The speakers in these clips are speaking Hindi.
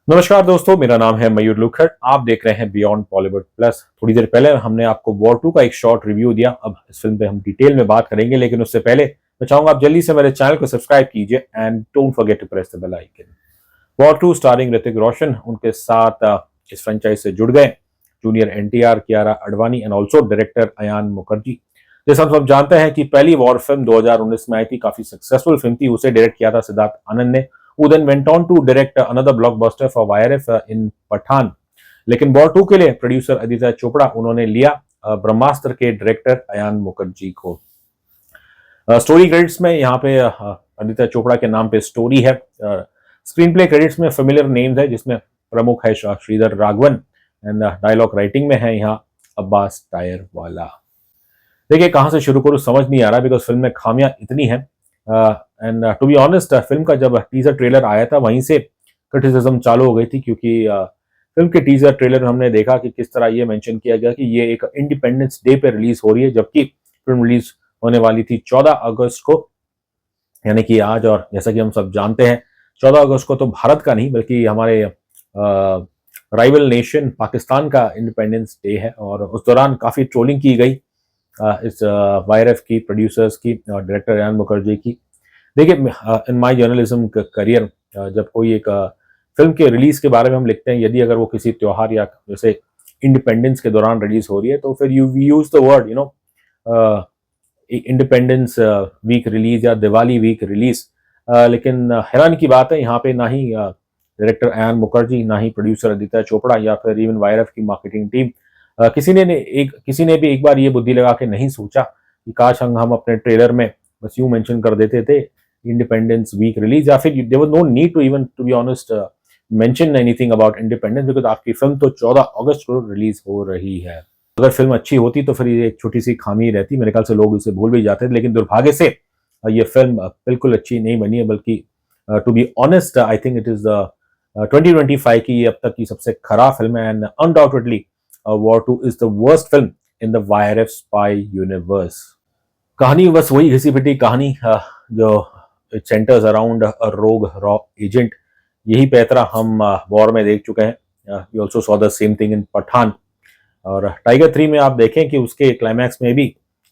नमस्कार दोस्तों, मेरा नाम है मयूर लुखर। आप देख रहे हैं बियॉन्ड बॉलीवुड प्लस। थोड़ी देर पहले हमने आपको वॉर 2 का एक शॉर्ट रिव्यू दिया। अब इस फिल्म पे हम डिटेल में बात करेंगे, लेकिन उससे पहले मैं चाहूंगा आप जल्दी से मेरे चैनल को सब्सक्राइब कीजिए and don't forget to press the bell icon. War 2 starring Hrithik Roshan उनके साथ इस फ्रेंचाइज से जुड़ गए junior NTR, Kiara Advani and also director Ayan Mukherjee. जैसा हम सब जानते हैं कि पहली वॉर फिल्म 2019 में आई थी, काफी सक्सेसफुल फिल्म थी। उसे डायरेक्ट किया था सिद्धार्थ आनंद ने, who then went on to direct another blockbuster for YRF in Pathan. लेकिन वॉर 2 के लिए प्रोड्यूसर आदित्य चोपड़ा उन्होंने लिया ब्रह्मास्त्र के डायरेक्टर अयान मुखर्जी को। स्टोरी क्रेडिट्स में यहाँ पे आदित्य चोपड़ा के नाम पे स्टोरी है। स्क्रीन प्ले क्रेडिट्स में फेमिलियर नेम्स है, जिसमें प्रमुख है Shridhar Raghavan and dialogue writing में है यहाँ अब्बास टायर वाला। देखिए, कहाँ से शुरू करूँ समझ नहीं आ रहा, बिकॉज फिल्म में खामियां इतनी हैं। And to be honest, film का जब टीजर ट्रेलर आया था वहीं से क्रिटिसिज्म चालू हो गई थी, क्योंकि फिल्म के टीजर ट्रेलर में हमने देखा कि किस तरह ये मेंशन किया गया कि ये एक इंडिपेंडेंस डे पे रिलीज हो रही है, जबकि फिल्म रिलीज होने वाली थी 14 अगस्त को, यानी कि आज। और जैसा कि हम सब जानते हैं, 14 अगस्त को तो भारत का नहीं बल्कि हमारे राइवल नेशन पाकिस्तान का इंडिपेंडेंस डे है। और उस दौरान काफ़ी ट्रोलिंग की गई इस वायरएफ की, प्रोड्यूसर्स की और डायरेक्टर अयान मुखर्जी की। देखिए, इन माय जर्नलिज्म करियर, जब कोई एक फिल्म के रिलीज के बारे में हम लिखते हैं, यदि अगर वो किसी त्योहार या जैसे इंडिपेंडेंस के दौरान रिलीज हो रही है, तो फिर you use the word independence week release या दिवाली वीक रिलीज। लेकिन हैरानी की बात है, यहाँ पे ना ही डायरेक्टर अयान मुखर्जी, ना ही प्रोड्यूसर आदित्य चोपड़ा या फिर इवन वायरएफ की मार्केटिंग टीम, किसी ने भी एक बार ये बुद्धि लगा के नहीं सोचा कि काश हम अपने ट्रेलर में बस यूं मेंशन कर देते थे इंडिपेंडेंस वीक रिलीज, या फिर there was no need to even to be honest mention anything about independence, because आपकी फिल्म तो 14 अगस्त को रिलीज हो रही है। अगर फिल्म अच्छी होती तो फिर ये एक छोटी सी खामी रहती, मेरे ख्याल से लोग इसे भूल भी जाते थे। लेकिन दुर्भाग्य से ये फिल्म बिल्कुल अच्छी नहीं बनी है, बल्कि to be honest I think it is 2025 की ये अब तक की सबसे खराब फिल्म है। And undoubtedly War 2 is the worst film in the YRF spy universe। कहानी बस वही घिसी पिटी कहानी जो सेंटर्स अराउंड रोग रॉ एजेंट। यही पैतरा हम वॉर में देख चुके हैं। We also saw the same thing in Pathaan. और टाइगर 3 में आप देखें कि उसके क्लाइमैक्स में भी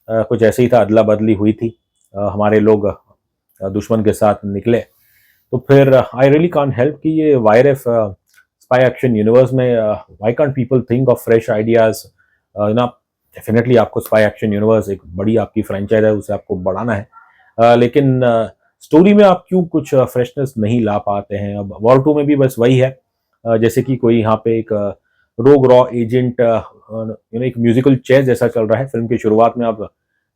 कुछ ऐसे ही था, अदला बदली हुई थी। हमारे लोग दुश्मन के साथ निकले। तो फिर आई रियली कांट हेल्प कि ये YRF स्पाई एक्शन यूनिवर्स में why can't people think of fresh ideas ना। डेफिनेटली आपको स्पाई एक्शन यूनिवर्स एक बड़ी आपकी फ्रेंचाइज है, उसे आपको बढ़ाना है, लेकिन स्टोरी में आप क्यों कुछ फ्रेशनेस नहीं ला पाते हैं। अब वॉर 2 में भी बस वही है, जैसे कि कोई यहाँ पे एक रोग रॉ एजेंट, एक म्यूजिकल चेयर जैसा चल रहा है। फिल्म की शुरुआत में आप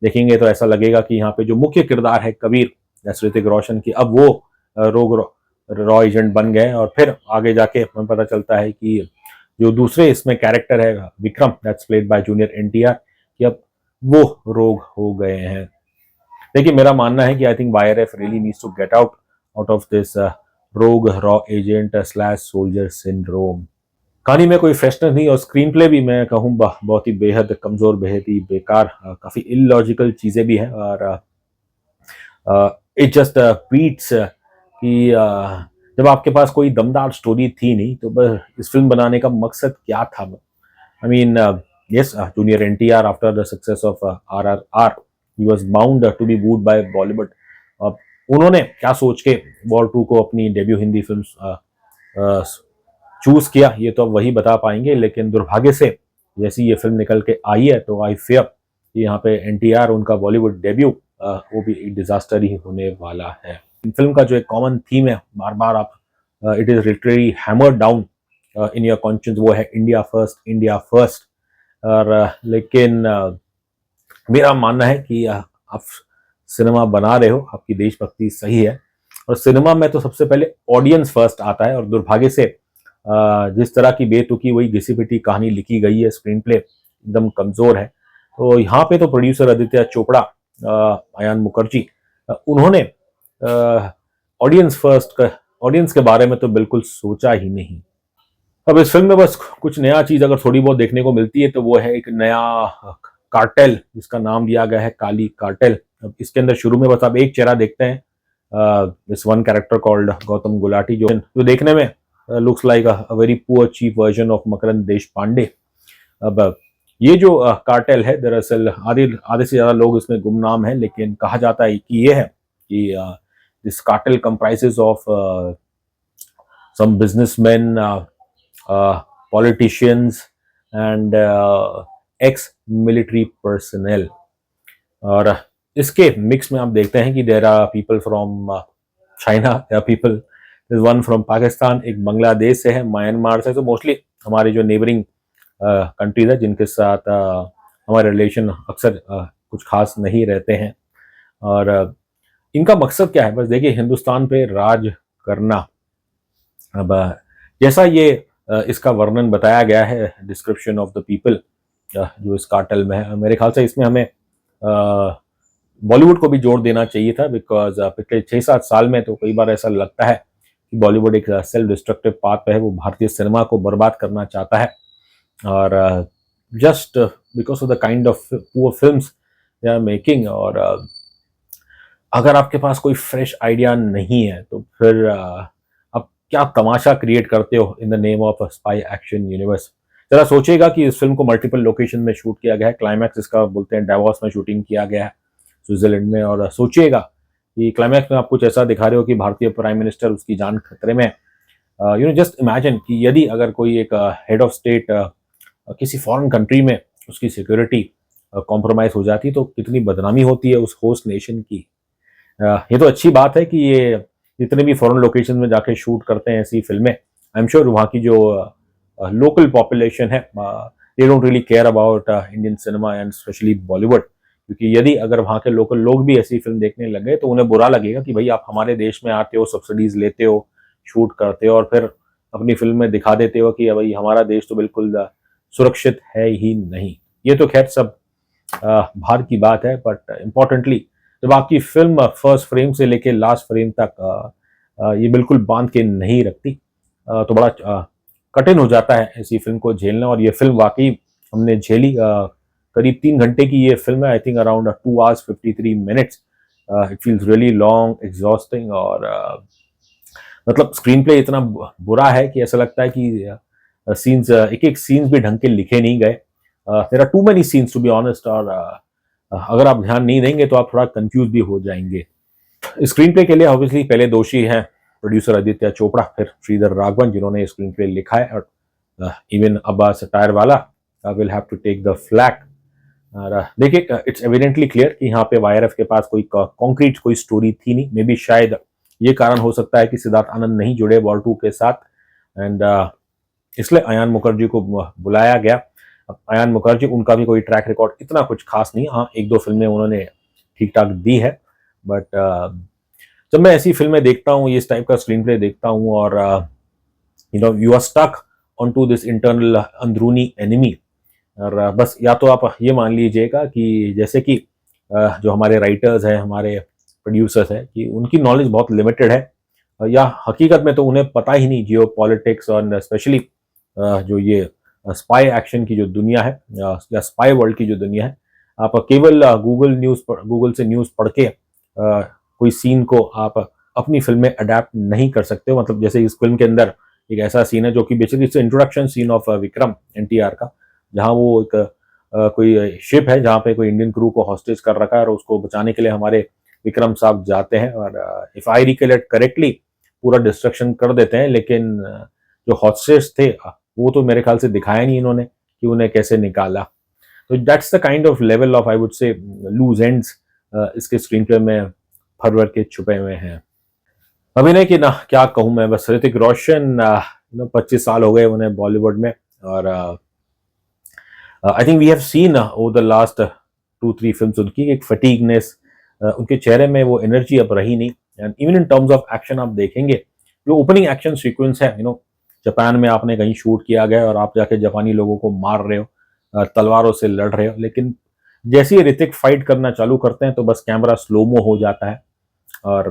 देखेंगे तो ऐसा लगेगा कि यहाँ पे जो मुख्य किरदार है कबीर ऋतिक रोशन की, अब वो रोग रॉ एजेंट बन गए। और फिर आगे जाके हमें पता चलता है कि जो दूसरे इसमें कैरेक्टर है Vikram, that's played bye junior NTR, कि अब वो रोग हो गए हैं। देखिए, मेरा मानना है कि I think YRF really needs to get out of this rogue रॉ एजेंट स्लैश सोल्जर सिंड्रोम। कहानी में कोई फ्रेशनेस नहीं, और स्क्रीन प्ले भी मैं कहूँ बहुत ही बेहद कमजोर, बेहद ही बेकार, काफी इलॉजिकल चीजें भी हैं। और इट जस्ट बीट्स कि जब आपके पास कोई दमदार स्टोरी थी नहीं, तो बस इस फिल्म बनाने का मकसद क्या था। I mean yes, junior NTR after the success of RRR he was bound to be wooed by Bollywood. अब उन्होंने क्या सोच के वॉर 2 को अपनी डेब्यू हिंदी फिल्म चूज किया, ये तो अब वही बता पाएंगे। लेकिन दुर्भाग्य से जैसी ये फिल्म निकल के आई है, तो आई फेयर कि यहाँ पे एनटीआर उनका बॉलीवुड डेब्यू वो भी एक डिजास्टर ही होने वाला है। फिल्म का जो एक कॉमन थीम है, बार बार आप it is literally hammered down in your conscience, वो है इंडिया फर्स्ट, इंडिया फर्स्ट। और लेकिन मेरा मानना है कि आप सिनेमा बना रहे हो, आपकी देशभक्ति सही है, और सिनेमा में तो सबसे पहले ऑडियंस फर्स्ट आता है। और दुर्भाग्य से जिस तरह की बेतुकी वही घिसी पिटी कहानी लिखी गई है, स्क्रीन प्ले एकदम कमजोर है। तो यहाँ पे तो प्रोड्यूसर आदित्य चोपड़ा, अयान मुखर्जी, उन्होंने ऑडियंस के बारे में तो बिल्कुल सोचा ही नहीं। अब इस फिल्म में बस कुछ नया चीज अगर थोड़ी बहुत देखने को मिलती है, तो वो है एक नया कार्टेल, जिसका नाम दिया गया है काली कार्टेल। अब इसके अंदर शुरू में बस आप एक चेहरा देखते हैं, this one character called Gautam Gulati, जो देखने में looks like a very poor cheap version of Makarand Deshpande. अब ये जो कार्टेल है, दरअसल आधे आधे से ज़्यादा लोग इसमें गुमनाम हैं, लेकिन कहा जाता है कि ये है कि this cartel comprises of some businessmen, politicians, and ex-military personnel. और इसके मिक्स में आप देखते हैं कि there are people from China, या पीपल, वन फ्रॉम पाकिस्तान, एक बांग्लादेश से है, म्यांमार से, तो मोस्टली हमारे जो नेबरिंग कंट्रीज है जिनके साथ हमारे रिलेशन अक्सर कुछ खास नहीं रहते हैं। और इनका मकसद क्या है? बस देखिए, हिंदुस्तान पे राज करना। अब जैसा ये इसका वर्णन बताया गया है, डिस्क्रिप्शन ऑफ द पीपल जो इस कार्टेल में है, मेरे ख्याल से इसमें हमें बॉलीवुड को भी जोड़ देना चाहिए था, बिकॉज पिछले 6-7 साल में तो कई बार ऐसा लगता है कि बॉलीवुड एक सेल्फ डिस्ट्रक्टिव पाथ पे है, वो भारतीय सिनेमा को बर्बाद करना चाहता है। और just because of the kind of poor films they are making, और अगर आपके पास कोई फ्रेश आइडिया नहीं है तो फिर आप क्या तमाशा क्रिएट करते हो in the name of spy action universe. जरा सोचिएगा कि इस फिल्म को मल्टीपल लोकेशन में शूट किया गया है। क्लाइमैक्स इसका बोलते हैं डावोस में शूटिंग किया गया है, स्विट्जरलैंड में। और सोचिएगा कि क्लाइमैक्स में आप कुछ ऐसा दिखा रहे हो कि भारतीय प्राइम मिनिस्टर, उसकी जान खतरे में। जस्ट इमेजिन कि यदि अगर कोई एक हेड ऑफ स्टेट किसी फॉरेन कंट्री में उसकी सिक्योरिटी कॉम्प्रोमाइज हो जाती तो कितनी बदनामी होती है उस होस्ट नेशन की। ये तो अच्छी बात है कि ये जितने भी फॉरेन लोकेशन में जाके शूट करते हैं ऐसी फिल्में, आई एम श्योर वहाँ की जो लोकल पॉपुलेशन है, they don't really care about Indian cinema and specially Bollywood. क्योंकि यदि अगर वहाँ के लोकल लोग भी ऐसी फिल्म देखने लगे तो उन्हें बुरा लगेगा कि भाई आप हमारे देश में आते हो, सब्सिडीज लेते हो, शूट करते हो, और फिर अपनी फिल्म में दिखा देते हो कि भाई हमारा देश तो बिल्कुल सुरक्षित है ही नहीं। ये तो खैर सब बाहर की बात है, बट इम्पोर्टेंटली जब आपकी फिल्म फर्स्ट फ्रेम से लेके लास्ट फ्रेम तक ये बिल्कुल बांध के नहीं रखती तो बड़ा कठिन हो जाता है ऐसी फिल्म को झेलना। और ये फिल्म वाकई हमने झेली। करीब 3 घंटे की ये फिल्म है, I think around 2 hours 53 minutes। It feels really long, exhausting, और मतलब स्क्रीन प्ले इतना बुरा है कि ऐसा लगता है कि सीन्स एक सीन्स भी ढंग के लिखे नहीं गए। There are too many scenes to be honest, और अगर आप ध्यान नहीं देंगे तो आप थोड़ा कंफ्यूज भी हो जाएंगे। स्क्रीन प्ले के लिए ऑब्वियसली पहले दोषी हैं प्रोड्यूसर आदित्य चोपड़ा, फिर श्रीधर राघवन जिन्होंने स्क्रीन प्ले लिखा है, और even Abbas Tyrewala will have to take the flag. देखिए, इट्स एविडेंटली क्लियर कि यहाँ पे वाईआरएफ के पास कोई कॉन्क्रीट कोई स्टोरी थी नहीं। मे बी शायद ये कारण हो सकता है कि सिद्धार्थ आनंद नहीं जुड़े वॉर 2 के साथ, एंड इसलिए अयान मुखर्जी को बुलाया गया। अयान मुखर्जी, उनका भी कोई ट्रैक रिकॉर्ड इतना कुछ खास नहीं, हाँ 1-2 फिल्में उन्होंने ठीक ठाक दी है। बट जब मैं ऐसी फिल्में देखता हूँ, इस टाइप का स्क्रीन प्ले देखता हूँ, और you are stuck on to this internal अंदरूनी एनिमी। और बस या तो आप ये मान लीजिएगा कि जैसे कि जो हमारे राइटर्स हैं, हमारे प्रोड्यूसर्स हैं, कि उनकी नॉलेज बहुत लिमिटेड है, या हकीकत में तो उन्हें पता ही नहीं जियो पॉलिटिक्स और स्पेशली जो ये स्पाई एक्शन की जो दुनिया है, या स्पाई वर्ल्ड की जो दुनिया है। आप केवल गूगल से न्यूज़ पढ़ के कोई सीन को आप अपनी फिल्म में अडेप्ट नहीं कर सकते हो। मतलब जैसे इस फिल्म के अंदर एक ऐसा सीन है जो कि basically introduction scene of Vikram NTR का, जहाँ वो एक कोई शिप है जहाँ पे कोई इंडियन क्रू को हॉस्टेज कर रखा है, और उसको बचाने के लिए हमारे विक्रम साहब जाते हैं, और इफ आई रिकलेक्ट करेक्टली पूरा डिस्ट्रक्शन कर देते हैं। लेकिन जो हॉस्टेज थे वो तो मेरे ख्याल से दिखाया नहीं इन्होंने कि उन्हें कैसे निकाला। तो that's the kind of level of, I would say, loose ends इसके स्क्रीन प्ले में फरवर के छुपे हुए हैं। अभिनय की ना क्या कहूँ मैं, बस ऋतिक रोशन 25 साल हो गए उन्हें बॉलीवुड में, और I think we have seen over the last 2-3 films उनकी एक फटीगनेस, उनके चेहरे में वो एनर्जी अब रही नहीं। And even in terms of action आप देखेंगे, जो ओपनिंग एक्शन सीक्वेंस है, जापान में आपने कहीं शूट किया गया और आप जाके जापानी लोगों को मार रहे हो, तलवारों से लड़ रहे हो, लेकिन जैसे ही ऋतिक फाइट करना चालू करते हैं तो बस कैमरा स्लोमो हो जाता है, और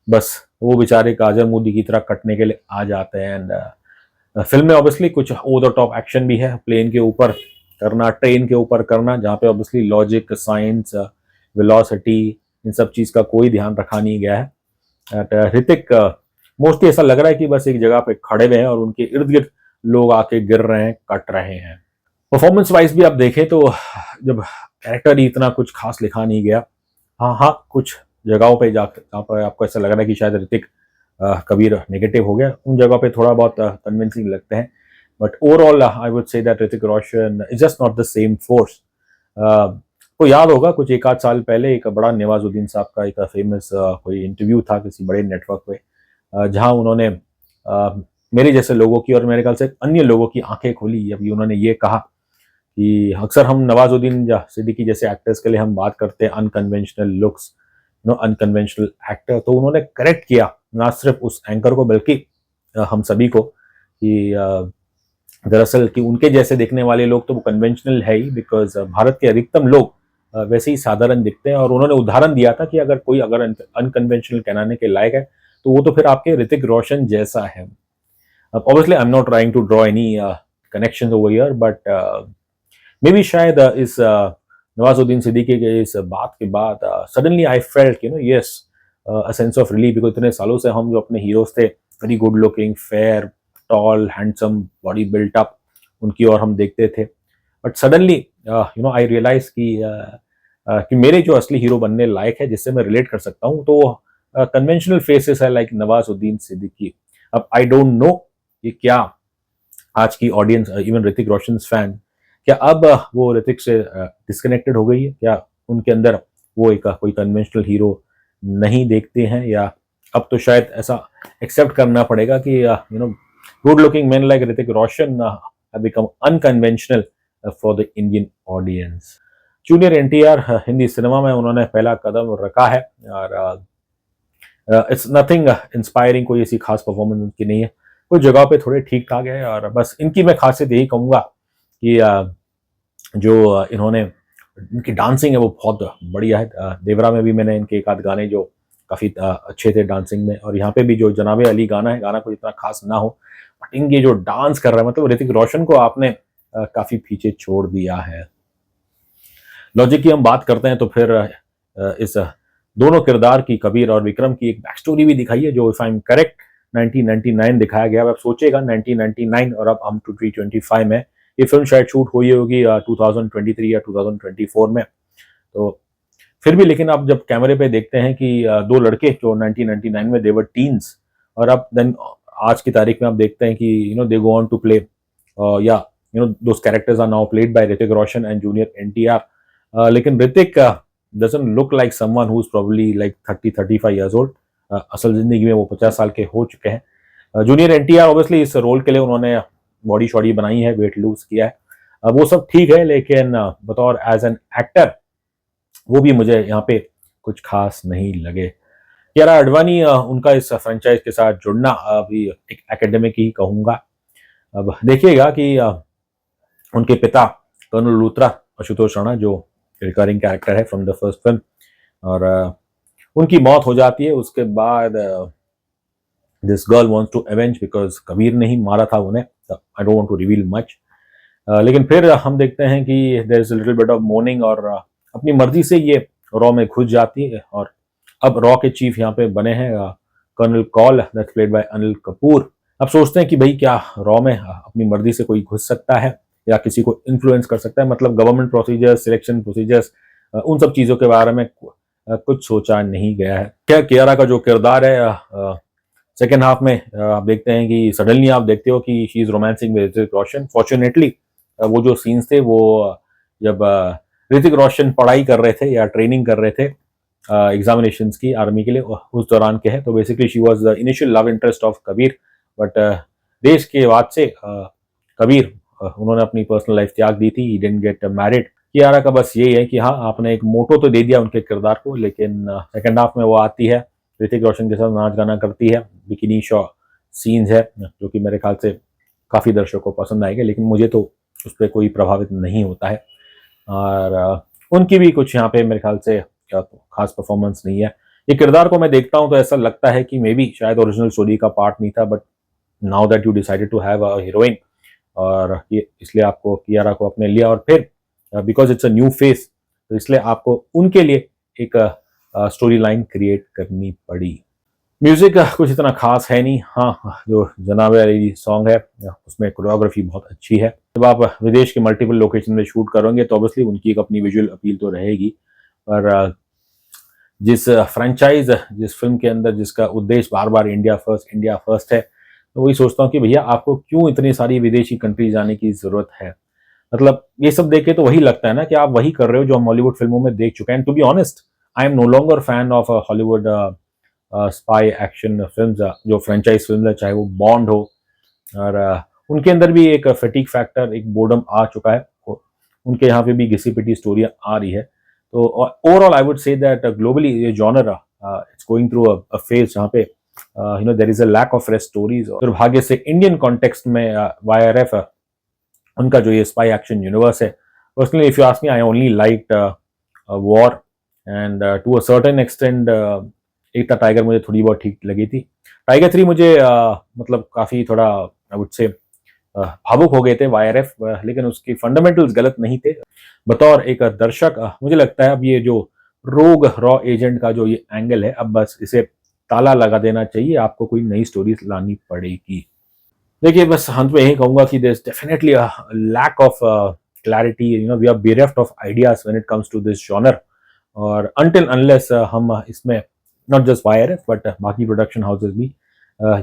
बस वो बेचारे काजल मोदी की तरह कटने के लिए आ जाते हैं। एंड फिल्म में ऑब्वियसली कुछ ओवर द टॉप एक्शन भी है, प्लेन के ऊपर करना, ट्रेन के ऊपर करना, जहाँ पे ऑब्वियसली लॉजिक, साइंस, वेलोसिटी, इन सब चीज़ का कोई ध्यान रखा नहीं गया है। ऋतिक मोस्टली ऐसा लग रहा है कि बस एक जगह पे खड़े हुए हैं और उनके इर्द गिर्द लोग आके गिर रहे हैं, कट रहे हैं। परफॉर्मेंस वाइज भी आप देखें तो जब कैरेक्टर ही इतना कुछ खास लिखा नहीं गया, हाँ हाँ, कुछ जगहों पे जाकर जहाँ पर आपको ऐसा लग रहा है कि शायद ऋतिक कबीर नेगेटिव हो गया, उन जगहों पे थोड़ा बहुत कन्विंसिंग लगते हैं। But overall I would say that Hrithik Roshan is just not the same force. को याद होगा कुछ एक आध साल पहले एक बड़ा नवाजुद्दीन साहब का एक फेमस कोई इंटरव्यू था किसी बड़े नेटवर्क पे, जहां उन्होंने मेरे जैसे लोगों की और मेरे ख्याल से अन्य लोगों की आंखें खोली। अभी उन्होंने ये कहा कि अक्सर हम नवाजुद्दीन सिद्दीकी जैसे एक्टर्स के लिए हम बात करते हैं अनकन्वेंशनल लुक्स, अनकन्वेंशनल एक्टर, तो उन्होंने करेक्ट किया ना सिर्फ उस एंकर को बल्कि हम सभी को कि दरअसल कि उनके जैसे दिखने वाले लोग तो वो कन्वेंशनल है ही, बिकॉज भारत के अधिकतम लोग वैसे ही साधारण दिखते हैं। और उन्होंने उदाहरण दिया था कि अगर कोई अगर अनकन्वेंशनल कहलाने के लायक है तो वो तो फिर आपके ऋतिक रोशन जैसा है। Obviously I am not trying to draw any connection over here, but maybe शायद इस नवाजुद्दीन सिद्दीकी के इस बात के बाद suddenly I felt yes a sense of relief, because इतने सालों से हम जो अपने हीरोज थे very good looking, fair, tall, handsome, body built up, उनकी ओर हम देखते थे। बट सडनली आई रियलाइज कि मेरे जो असली हीरो बनने लायक है जिससे मैं रिलेट कर सकता हूँ तो कन्वेंशनल फेसेस है लाइक नवाजुद्दीन सिद्दीकी। अब आई डोंट नो कि क्या आज की audience even Hrithik Roshan fan क्या अब वो ऋतिक से डिस्कनेक्टेड हो गई है, क्या उनके अंदर वो एक कोई कन्वेंशनल हीरो नहीं देखते हैं, या अब तो शायद ऐसा एक्सेप्ट करना पड़ेगा कि good looking man like Hrithik Roshan have become unconventional for the Indian audience. Junior NTR Hindi cinema में उन्होंने पहला कदम रखा है और इट्स नथिंग इंस्पायरिंग, कोई ऐसी खास परफॉर्मेंस उनकी नहीं है, कुछ जगह पे थोड़े ठीक ठाक है। और बस इनकी मैं खासियत यही कहूँगा कि जो इन्होंने इनकी डांसिंग है वो बहुत बढ़िया है। देवरा में भी मैंने इनके एक आध गाने जो काफ़ी अच्छे थे डांसिंग में, और यहाँ पे भी जो जनाबे अली गाना है, गाना कोई इतना खास ना हो बट इनके जो डांस कर रहा है, मतलब ऋतिक रोशन को आपने काफ़ी पीछे छोड़ दिया है। लॉजिक की हम बात करते हैं तो फिर इस दोनों किरदार की, कबीर और विक्रम की, एक बैक स्टोरी भी दिखाई है जो इफ आई एम करेक्ट 1999 दिखाया गया। अब सोचेगा 1999 और अब हम 2025 में, ये फिल्म शायद शूट हुई होगी 2023 या 2024 में। तो फिर भी लेकिन आप जब कैमरे पे देखते हैं कि दो लड़के जो 1999 में दे वर टीन्स, और अब देन आज की तारीख में आप देखते हैं कि they go on to play या those characters are now played by Hrithik Roshan and junior NTR. लेकिन Hrithik doesn't look like someone who's probably like 30-35 years old. असल जिंदगी में वो 50 साल के हो चुके हैं। जूनियर एनटीआर ऑब्वियसली इस रोल के लिए उन्होंने बॉडी शॉडी बनाई है, वेट लूज किया है, वो सब ठीक है, लेकिन बतौर एज एन एक्टर वो भी मुझे यहाँ पे कुछ खास नहीं लगे। कियारा आडवाणी उनका इस फ्रेंचाइज के साथ जुड़ना अभी एक एकेडमिक ही कहूँगा। अब देखिएगा कि उनके पिता कर्नल लूथरा आशुतोष राणा जो रिकरिंग कैरेक्टर है फ्रॉम द फर्स्ट फिल्म, और उनकी मौत हो जाती है। उसके बाद this girl wants to avenge because Kabir ने ही मारा था उन्हें। I don't want to reveal much, लेकिन फिर हम देखते हैं कि there is a little bit of mourning, और अपनी मर्जी से ये रॉ में घुस जाती है। और अब रॉ के चीफ यहाँ पे बने हैं colonel Kaul, that's played by Anil Kapoor. अब सोचते हैं कि भाई क्या रॉ में अपनी मर्जी से कोई घुस सकता है या किसी को इन्फ्लुएंस कर सकता है, मतलब गवर्नमेंट प्रोसीजर्स, सिलेक्शन प्रोसीजर्स, उन सब चीज़ों के बारे में कुछ सोचा नहीं गया है। क्या कियारा का जो किरदार है सेकेंड हाफ में आप देखते हैं कि सडनली आप देखते हो कि she is romancing with Hrithik Roshan. Fortunately वो जो सीन्स थे वो जब ऋतिक रोशन पढ़ाई कर रहे थे या ट्रेनिंग कर रहे थे एग्जामिनेशंस की आर्मी के लिए, उस दौरान के हैं। तो basically she was the initial love interest of Kabir, but देश के बाद से कबीर उन्होंने अपनी पर्सनल लाइफ त्याग दी थी, he didn't get married. Kiara का बस यही है कि हाँ आपने एक मोटो तो दे दिया उनके किरदार को, लेकिन सेकंड हाफ में वो आती है, ऋतिक रोशन के साथ नाच गाना करती है, बिकिनी शॉ सीन्स है जो कि मेरे ख्याल से काफ़ी दर्शकों को पसंद आएंगे, लेकिन मुझे तो उस पर कोई प्रभावित नहीं होता है। और उनकी भी कुछ यहाँ पे मेरे ख्याल से खास परफॉर्मेंस नहीं है। ये किरदार को मैं देखता हूँ तो ऐसा लगता है कि मे बी शायद ओरिजिनल स्टोरी का पार्ट नहीं था, but now that you decided to have a heroine, और ये इसलिए आपको कियारा को अपने लिया, और फिर because it's a new face तो इसलिए आपको उनके लिए एक स्टोरी लाइन क्रिएट करनी पड़ी। म्यूजिक कुछ इतना खास है नहीं। हाँ, जो जनाब अली सॉन्ग है उसमें कोरियोग्राफी बहुत अच्छी है। जब आप विदेश के मल्टीपल लोकेशन में शूट करोगे तो ऑब्वियसली उनकी एक अपनी विजुअल अपील तो रहेगी। पर जिस फ्रेंचाइज जिस फिल्म के अंदर जिसका उद्देश्य बार बार इंडिया फर्स्ट है, तो वही सोचता हूँ कि भैया आपको क्यों इतनी सारी विदेशी कंट्री जाने की जरूरत है। मतलब ये सब देख के तो वही लगता है ना कि आप वही कर रहे हो जो हम हॉलीवुड फिल्मों में देख चुके हैं। To be honest, I am no longer fan of Hollywood spy action film, जो फ्रेंचाइज फिल्म है, चाहे वो बॉन्ड हो और उनके अंदर भी एक फटीक फैक्टर, एक बोर्डम आ चुका है। उनके यहाँ पे भी घिसी पिटी स्टोरियाँ आ रही है। तो overall I would say that globally ये genre it's going through a phase जहाँ पे there is a lack of fresh stories. दुर्भाग्य से इंडियन कॉन्टेक्स्ट में वाईआरएफ उनका जो ये स्पाई एक्शन यूनिवर्स है, personally if you ask me, I only liked war and to a certain extend Ekta tiger मुझे थोड़ी बहुत ठीक लगी थी। टाइगर 3 मुझे मतलब काफी थोड़ा आई वुड से भावुक हो गए थे वाईआरएफ, लेकिन उसके फंडामेंटल्स गलत नहीं थे। बतौर एक दर्शक मुझे लगता है अब ये जो रोग रॉ एजेंट का जो ये एंगल है, अब बस इसे ताला लगा देना चाहिए, आपको कोई नई स्टोरी लानी पड़ेगी। देखिए बस अंत में यही कहूंगा कि there is definitely a lack of clarity, we are bereft of ideas when it comes to this genre. और अनटिल अनलेस हम इसमें नॉट जस्ट वाईआरएफ बट बाकी प्रोडक्शन हाउसेस भी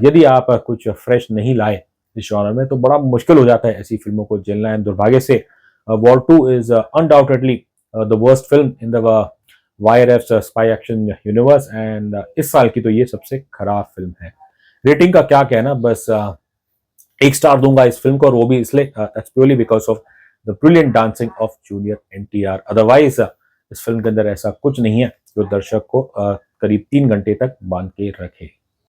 यदि आप कुछ फ्रेश नहीं लाए इस जॉनर में, तो बड़ा मुश्किल हो जाता है ऐसी फिल्मों को झेलना है। दुर्भाग्य से war 2 is undoubtedly the worst film in the YRF spy action universe and इस साल की तो ये सबसे खराब फिल्म है। रेटिंग का क्या कहना, बस एक स्टार दूंगा इस फिल्म को, और वो भी इसलिए that's purely because of the brilliant dancing of junior NTR. Otherwise इस फिल्म के अंदर ऐसा कुछ नहीं है जो दर्शक को करीब 3 घंटे तक बांध के रखे।